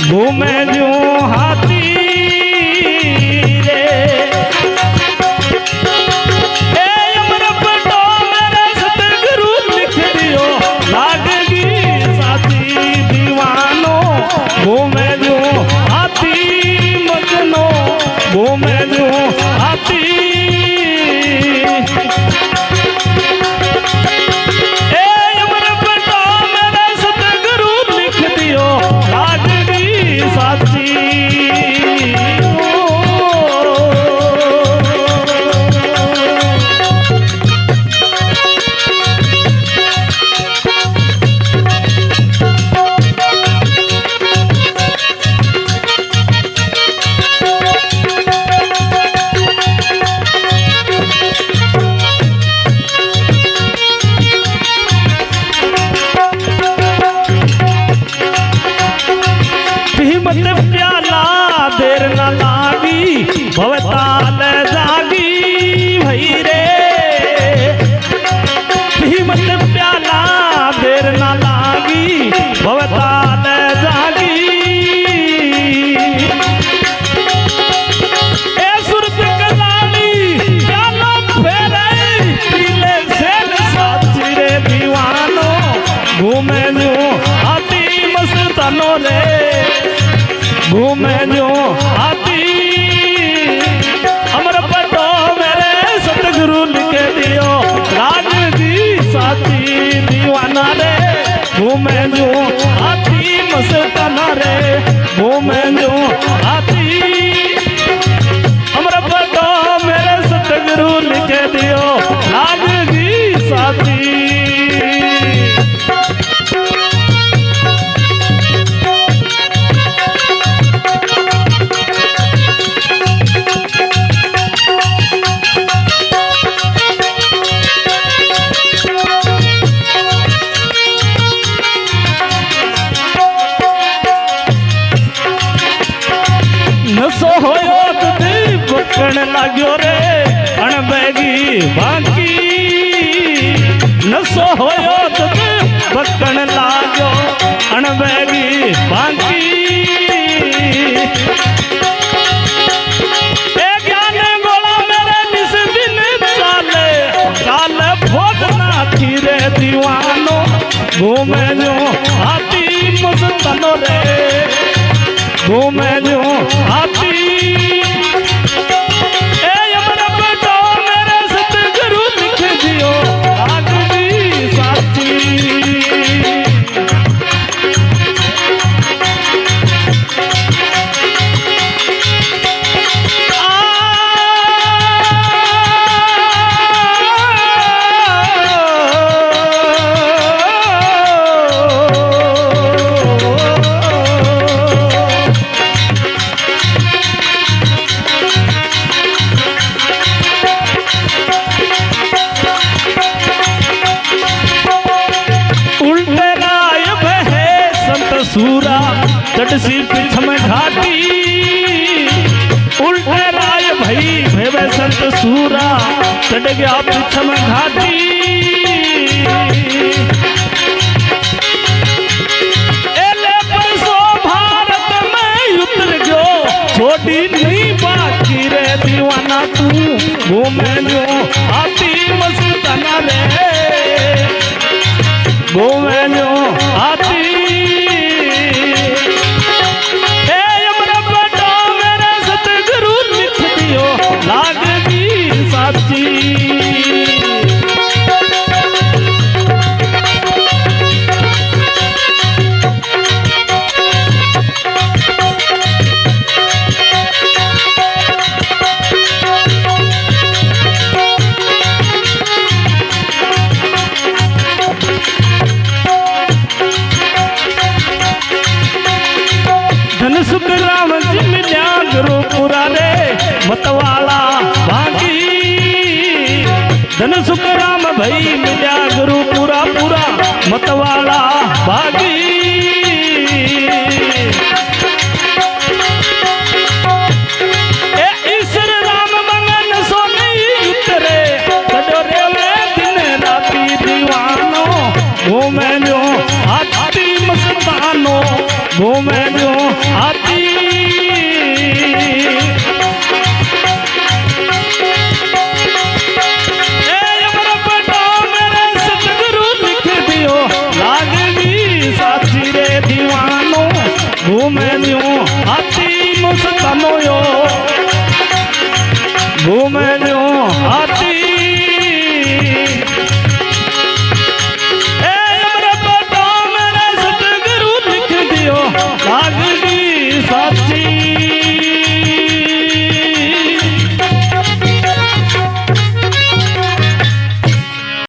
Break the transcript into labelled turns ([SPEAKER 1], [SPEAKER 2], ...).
[SPEAKER 1] घूमे जो हाथी रे ए अमर पटो मेरे सतगुरु लिख दियो लागगी साथी दीवानो घूमे जो हाथी मजनो घूमे जो हाथी प्याला देर न लागी भवताल जागी भई रे हिम्मत प्याला देर न लागी भवताल जागी ए सुरत कलाली प्याला फेरे पीले सेन साथी रे दीवानो घूमे जो हाथी मस्तानो रे घूमे जो हाथी अमर पटो मेरे सतगुरु लिखे दियो राज दी साथी दीवाना रे घूमे जो हाथी मस्ताना रे घूमे जो हाथी अमर पटो मेरे सतगुरु लिखे दियो राज दी साथी नसो होयो तुझे बकण लाग्यो रे अणबैगी बाकी नसो होयो तुझे बकण लाग्यो अणबैगी बाकी ए ज्ञान गोला मेरे निस दिन चाले काल भोग ना खीरे दीवानो घूमे जो हाथी मस्तानो रे घूमे जो हाथी ए अमर पटो मेरे सतगुरु लिख दियो लागगी साथी सूरा चटसी पीछ में घाटी उल्टे राय भई भेवे संत सूरा चढ़ गया पीछ में घाटी एले परसो भारत में उतर गयो छोटी नहीं बाकी रे दीवाना तू घूमे जो हाथी मस्ताना रे घूमे जो हाथी लागगी साथी धन सुख राम जी मिल्या गुरुपुरा रे मतवाला भागी धन सुख राम भई मिल्या गुरुपुरा पूरा मतवाला भागी ए ईश्वर राम मंगन सोनी उतरे कड़ो रे दिन राती दीवानो घूमे जो हाथी मस्तानो घूमे जो हाथी घूमे न्यू हाथी मस्तानो यो घूमे